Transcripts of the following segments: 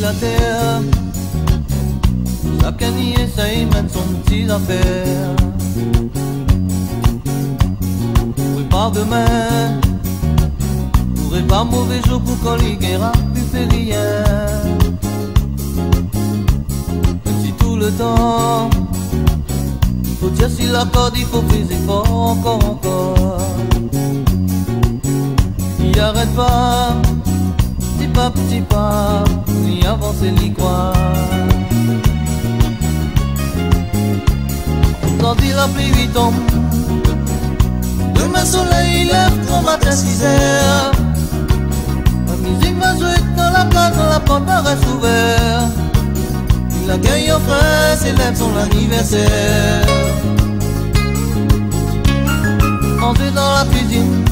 la terre, chacun y essaye même son petit affaire. Prépare demain, pourrait pas mauvais jour pour qu'on l'y guérira plus fait rien. Même si tout le temps, faut dire si la corde il faut plus fort encore. Il arrête pas, petit pas, ni avancer ni croire. Tandis la pluie tombe, demain soleil lève au matin 6 heures. La musique va jouer dans la place, dans la porte reste ouverte. Il accueille enfin, célèbre son anniversaire. Entrer dans la cuisine,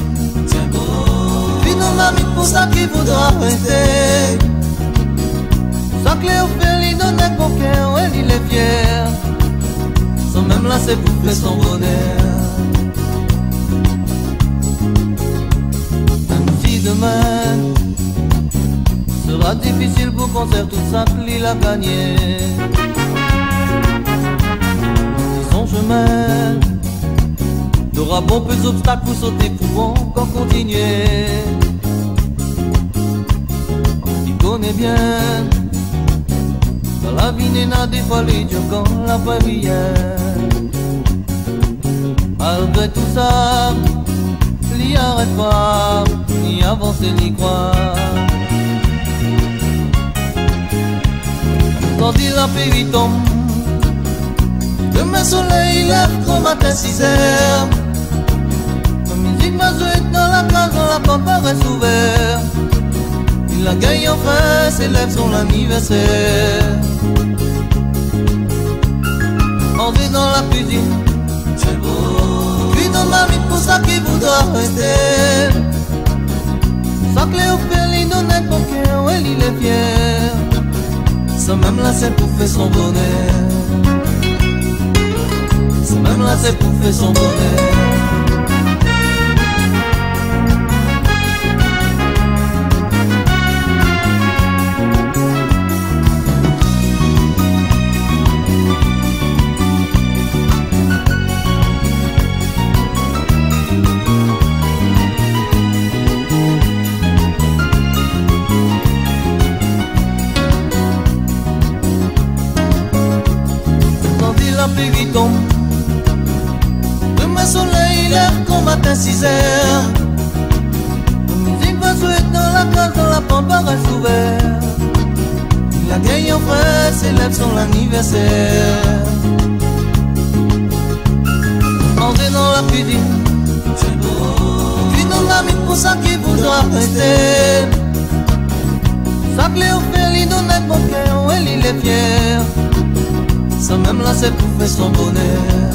nos mamies pour ça qui voudra rester. Sa clé au fer, il donne un coquin, elle il est fier. Sans même lasser pour faire son bonheur. Même si demain sera difficile pour qu'on serre toute sa clé il a gagné. Si son chemin n'aura bon peu d'obstacles pour sauter, pour encore continuer. Connais bien, dans la vie n'est n'a des fois les dieux quand la voix vient. Malgré tout ça, l'y arrête pas, ni avancer ni croire. Tandis la pluie tombe, demain soleil lève au matin 6 heures. La musique va jouer dans la place, dans la porte reste ouverte. Il la gagne enfin, célèbre son anniversaire. Entrer dans la cuisine, c'est beau. Puis dans ma vie pour ça qui voudra rester. Sa clé au fer, il donne un coquin, ouais, il est fier. Sans même lasser pour faire son bonheur. Sans même lasser pour faire son bonheur. La pluie tombe, demain soleil lève qu'au matin 6 heures. La musique va jouer dans la place, dans la porte reste ouverte. Il a gagné enfin, célèbre son anniversaire. Entrer dans la cuisine, c'est beau. Puis dans la mine pour ça qui voudra rester. Sa clé au fer, il donne un coquin, ouais, il est fier. Sans même lasser pour faire son bonheur.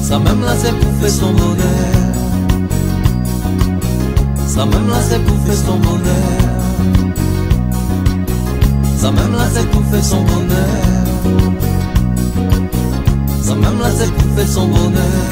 Sans même lasser pour faire son bonheur. Sans même lasser pour faire son bonheur. Sans même lasser pour faire son bonheur. Sans même lasser pour faire son bonheur.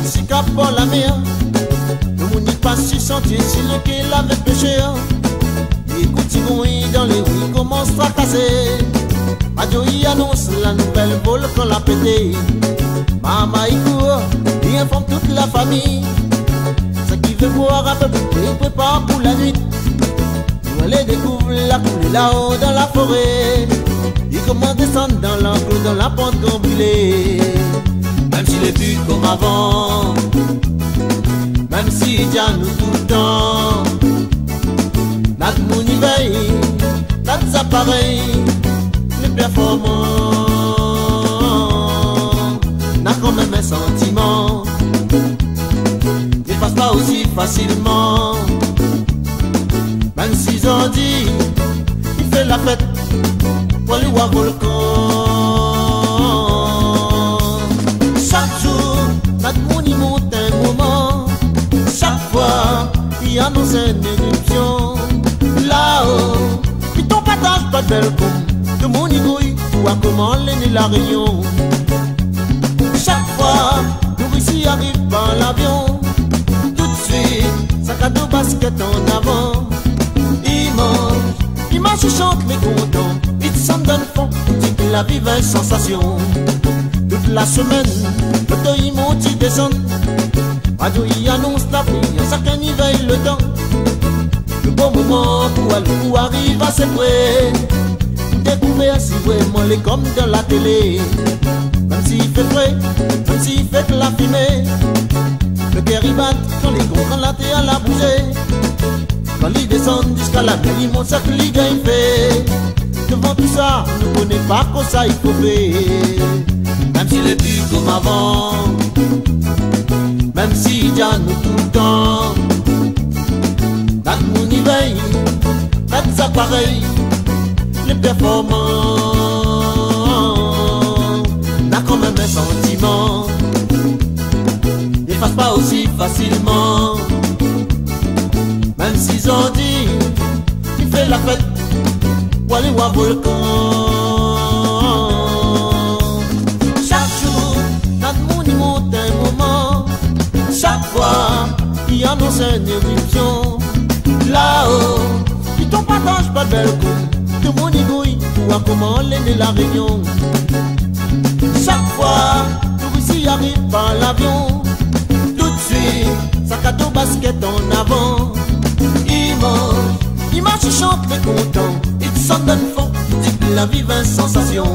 Si cap pour la mer, le monde n'y passe sur sentier, si le qu'il avait péché. Écoute, il dans les rues, commence à casser. Radio y annonce la nouvelle volcan l'a pété. Maman y court, il informe toute la famille. Ce qui veut boire un peu plus, il prépare pour la nuit. Nous allez découvrir la coulée là-haut dans la forêt. Il commence à descendre dans l'enclos, dans la pente brûlée. Même s'il est plus comme avant, même s'il y a nous tout le temps, notre monde y veille, notre appareil, les performants, n'a quand même un sentiment, n'efface pas aussi facilement. Même s'ils ont dit, il fait la fête pour lui voir volcan. Chaque jour, notre monde y monte un moment. Chaque annonce une éruption. Là-haut, puis ton partage pas de belle coupe, de mon igouille, ou à comment l'est la réunion. Chaque fois, nous ici arrive par l'avion, tout de suite, sac à dos basket en avant. Image chante les contents, ils s'en donnent fond, dit que la vie va une sensation. Toute la semaine, l'auto y monte, y descend, radio y annonce la pluie, à chacun y veille le temps. Le bon moment pour arrive à ses près, découvrir si vraiment les comme dans la télé. Même s'il fait frais, même s'il fait que la fumée, le cœur y bat quand les gros quand la terre la bouger. Quand ils descendent jusqu'à la mer, ils montent ça que les gars ils fait. Devant tout ça, on ne connaît pas quoi ça il faut faire. Même s'il est plus comme avant, même s'il y a nous tout le temps, dans mon éveil, faites ça pareil, les performants, n'a quand même un sentiment, n'efface pas aussi facilement. Même s'ils ont dit, il fait la fête, ou aller voir volcan. Chaque jour, dans le monde il monte un moment. Chaque fois, il annonce une éruption. Là-haut, ils t'ont partage pas de belle coupe, de mon igouille, ou à comment l'est la réunion. Chaque fois, tout ici arrive par l'avion, tout de suite, sac à dos basket en avant. Il marche, il chante les contents, il s'en donne fond, dit que la vie va une sensation.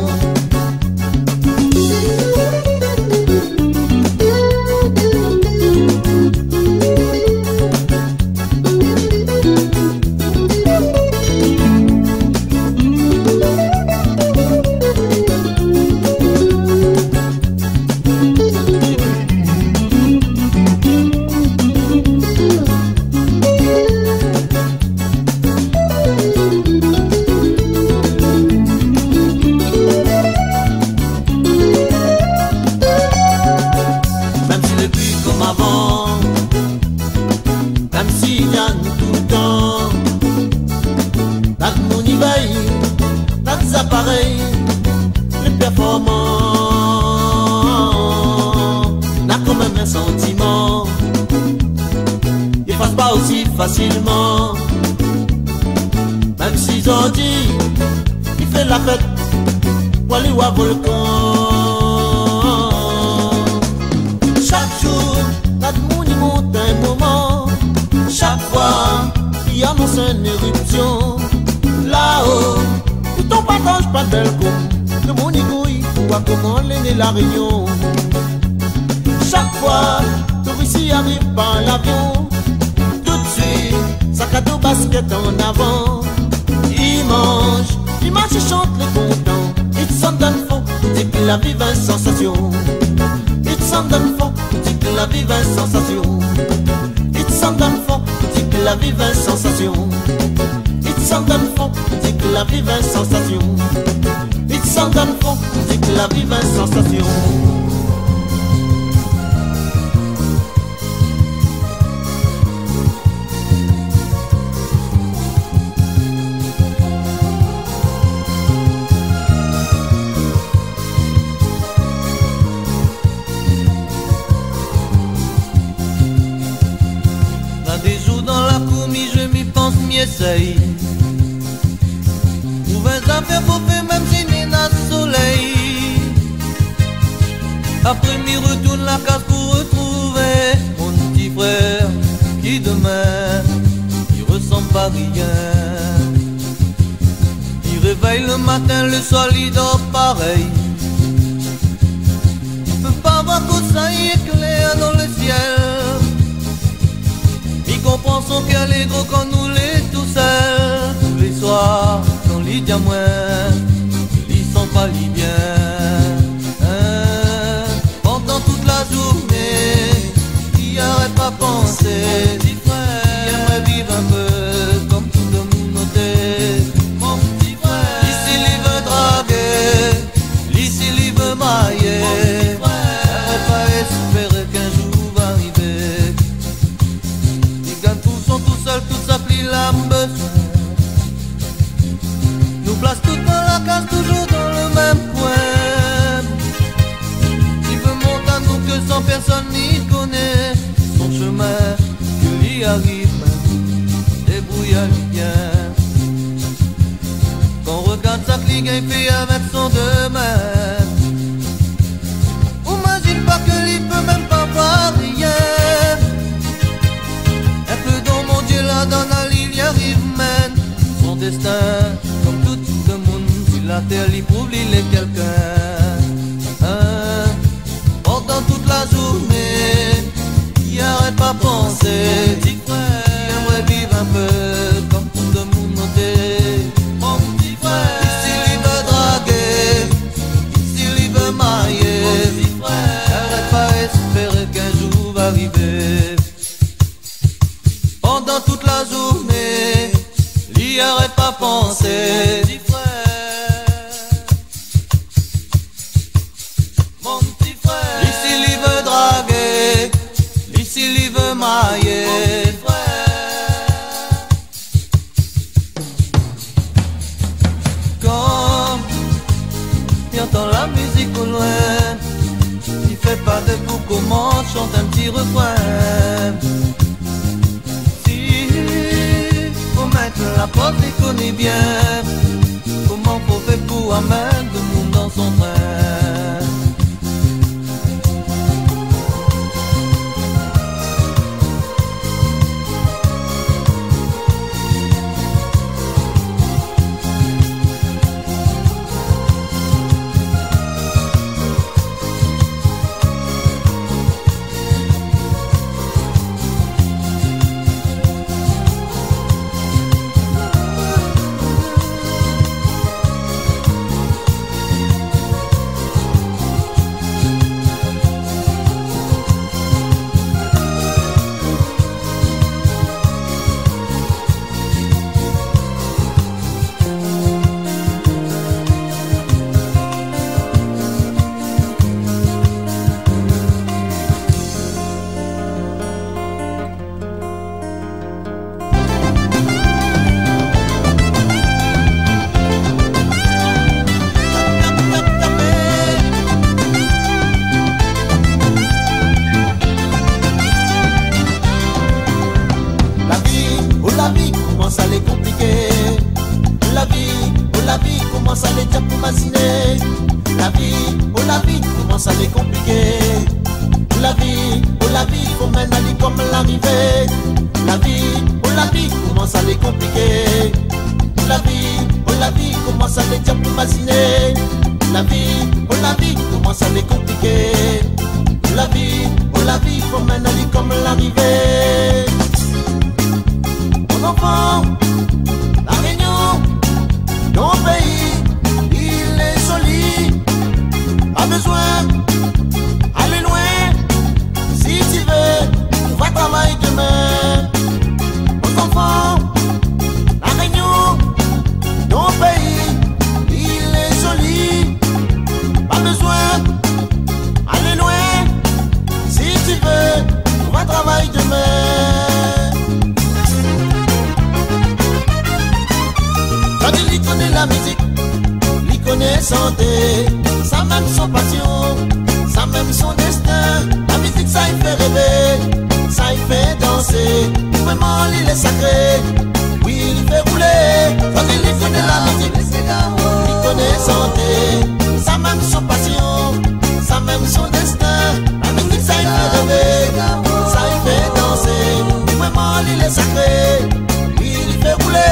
Les performants n'a quand même un sentiment, ils fassent pas aussi facilement. Même s'ils ont dit, il fait la fête, ou aller voir volcan. Chaque jour, la monde y monte un moment. Chaque fois, il annonce une éruption. Là-haut, ton partage pas de belle coupe, de mon igouille, ou à comment l'est la réunion. Chaque fois, tout ici arrive par l'avion, tout de suite, sac à dos basket en avant. Il mange, il chante les contents, il s'en donne fond, dit que la vie va une sensation. Il s'en donne fond, dit que la vie va une sensation. Il s'en donne fond, dit que la vie va une sensation. Il s'en donne fond, dit que la vie va une sensation. Il s'en donne fond, dit que la vie va une sensation. Dans des jours dans la cour, je m'y pense, m'y essaye. Ça fait beau même si n'y n'a soleil. Après m'y retourne la case pour retrouver mon petit frère qui demain il ressemble pas rien. Il réveille le matin, le soir il dort pareil. Il peut pas voir que ça y est clair dans le ciel. Il comprend son cœur est gros quand nous l'est tout seul. Tous les soirs il y a moins, ils sont pas les bien. Pendant toute la journée, il arrête pas penser. Dit frère, il aimerait vivre un peu comme tout le monde. Mon petit frère, ici il veut draguer, ici il veut mailler. Arrête pas espérer qu'un jour va arriver. Il gagne tout son tout seul. que sans personne n'y connaît son chemin, qu'il y arrive même, débrouille-lui bien. Quand on regarde sa clique et fait avec son demain, imagine pas que lui peut même pas voir rien. Un peu dans mon Dieu là dans la ligne y arrive même son destin, comme tout le monde sur la terre lui prouve il est quelqu'un. Pendant toute la journée, il n'arrête pas penser, petit frère, j'aimerais vivre un peu comme tout le monde noté. Mon petit frère, s'il veut draguer, s'il veut marier, mon petit frère, n'arrête pas espérer qu'un jour va arriver. Pendant toute la journée, il n'arrête pas penser, petit frère. S'il veut mailler, frère. Quand il entend la musique au loin, il fait pas de coup comment chante un petit refrain. Si faut mettre la porte, il connaît bien comment faut faire pour amener tout le monde dans son train. commence à les compliquer. La vie commence à les diapomaziner. La vie commence à les compliquer. La vie, faut mener aller comme l'arrivée. La vie commence à les compliquer. La vie commence à les diapomaziner. La vie commence à les compliquer. La vie, faut mener aller comme l'arrivée. Mon enfant, la Réunion, ton pays, il est joli. Pas besoin aller loin. Si tu veux, on va travailler demain. Mon enfant, la Réunion, ton pays, il est joli. Pas besoin aller loin. Si tu veux, on va travailler demain. Il connaît la musique, il connaît santé, ça même son passion, ça même son destin. La musique ça il fait rêver, ça il fait danser. Vraiment il est sacré, oui il fait rouler. Quand il connaît la musique, il connaît santé, ça même son passion, ça même son destin. La musique ça il fait rêver, ça il fait danser. Vraiment il est sacré, oui il fait rouler.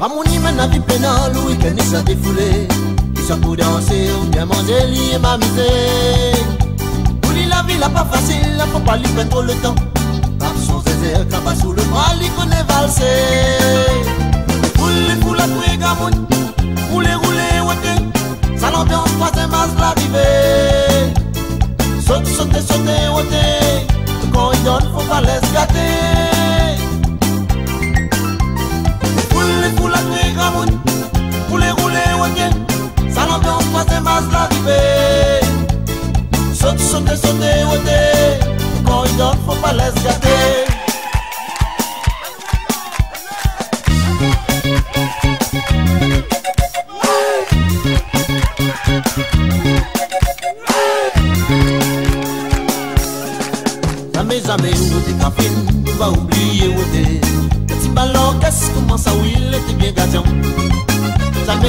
Ramouni mène la vie pénale, oui, qu'elle n'y s'est défoulée. Il soit pour danser ou bien manger, lui et m'amuser. Pour lui, la vie, là, pas facile, là, faut pas lui perdre trop le temps. Par son zézé, cabas sous le bras, lui connaît valser. Pour la touer, gamoun, pour les rouler, ouais, ça l'ambiance, troisième as l'arrivée. Saute, ouais, quand il donne, faut pas laisser gâter. Pour la tuer gamoun, pour les rouler ouais, ça l'ambiance troisième as l'arrivée. Saute, ouais, quand il donne, faut pas laisser gâter.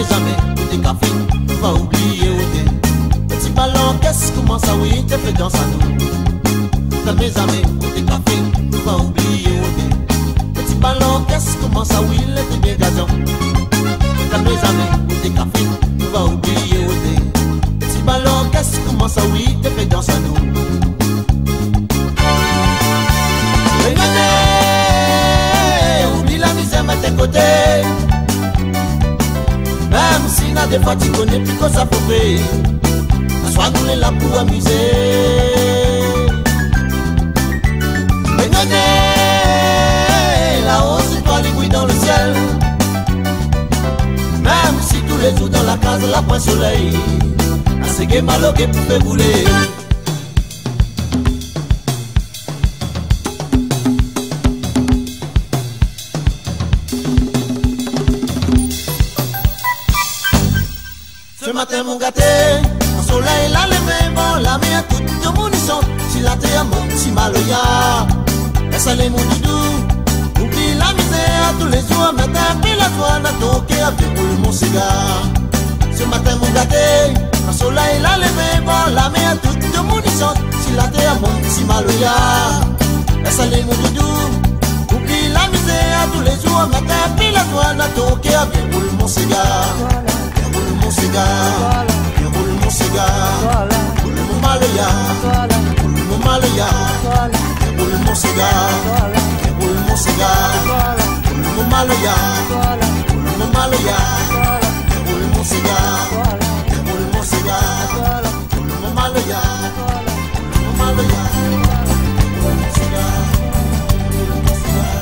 jamais, des cafés, on va oublier où t'es. Petit ballon, qu'est-ce comment ça oui, t'es fait dans sa nous. Dans mes amis, des cafés, on va oublier où t'es. Petit ballon, qu'est-ce comment ça oui, t'es bien gagnant. Dans mes amis, des cafés, on va oublier où t'es. Petit ballon, qu'est-ce comment ça oui, t'es fait dans sa nous. Oublie la misère à tes côtés. Même si n'a des fois tu connais plus que ça peut faire. Sois nous les là pour amuser. Regardez, là-haut c'est toi les bruits dans le ciel. Même si tous les jours dans la case la point soleil. C'est que malogué pour faire bouler. Ce matin mon gâté, le soleil l'a levé, bon la mer toute de munition. Si la terre mon petit maloya, laisse-les mon doudou. Oublie la misère tous les jours, matin puis la joie n'a toqué avec mon cigare. Ce matin mon gâté, le soleil l'a levé, bon la mer toute de munition. Si la terre mon petit maloya, laisse-les mon doudou. Oublie la misère tous les jours, matin puis la joie n'a toqué avec mon cigare. Mon cigare, je roule mon cigare, roule mon malaya, roule mon malaya, je roule mon cigare, je roule mon cigare, roule mon malaya, roule mon malaya, je roule mon cigare, je roule mon cigare, roule mon malaya, roule mon malaya, roule mon cigare, roule mon cigare.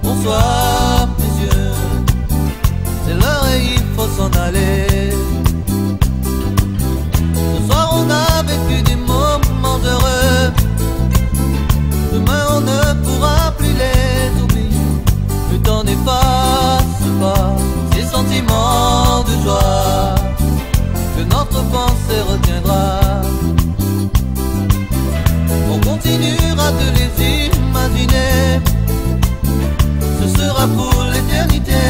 Bonsoir messieurs, c'est l'heure et il faut s'en aller. Ce soir on a vécu des moments heureux. Demain on ne pourra plus les oublier. Le temps n'efface pas ces sentiments de joie que notre pensée retiendra. On continuera de les imaginer. Ce sera pour l'éternité.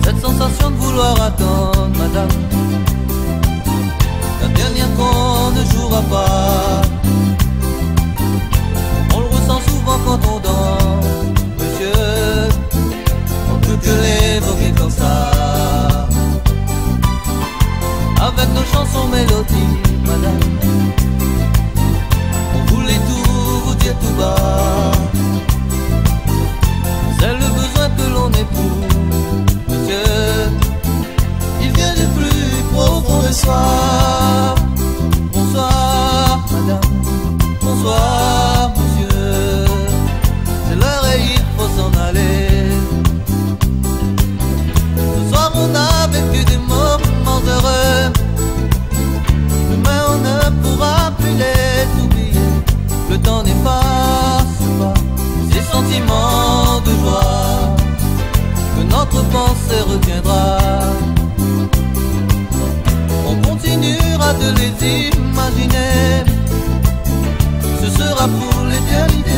Cette sensation de vouloir attendre, madame, la dernière qu'on ne jouera pas. On le ressent souvent quand on danse, monsieur. On ne peut que l'évoquer comme ça. Avec nos chansons mélodies, madame, on voulait tout vous dire tout bas. C'est le besoin que l'on éprouve, monsieur. Il vient du plus profond de soi. Bonsoir, madame. Bonsoir, monsieur. C'est l'heure et il faut s'en aller. Ce soir on a vécu des moments heureux. Demain on ne pourra plus les oublier. Le temps n'efface pas ces sentiments de joie que notre pensée retiendra. On continuera de les imaginer. Ce sera pour l'éternité.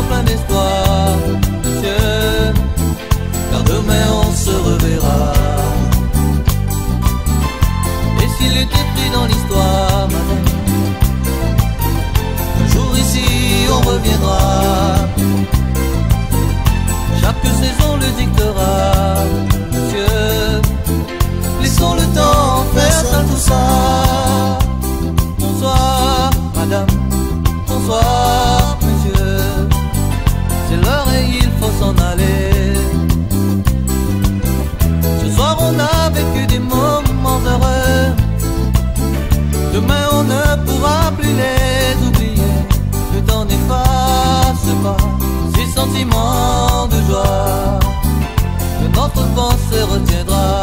Plein d'espoir, monsieur, car demain on se reverra. il était pris dans l'histoire, madame. Un jour ici on reviendra, chaque saison le dictera. Monsieur, laissons le temps faire ça, tout ça. Bonsoir madame, bonsoir monsieur, c'est l'heure et il faut s'en aller. Ce soir on a vécu des moments heureux, demain on ne pourra plus les oublier. Le temps n'efface pas ces sentiments de joie que notre pensée retiendra.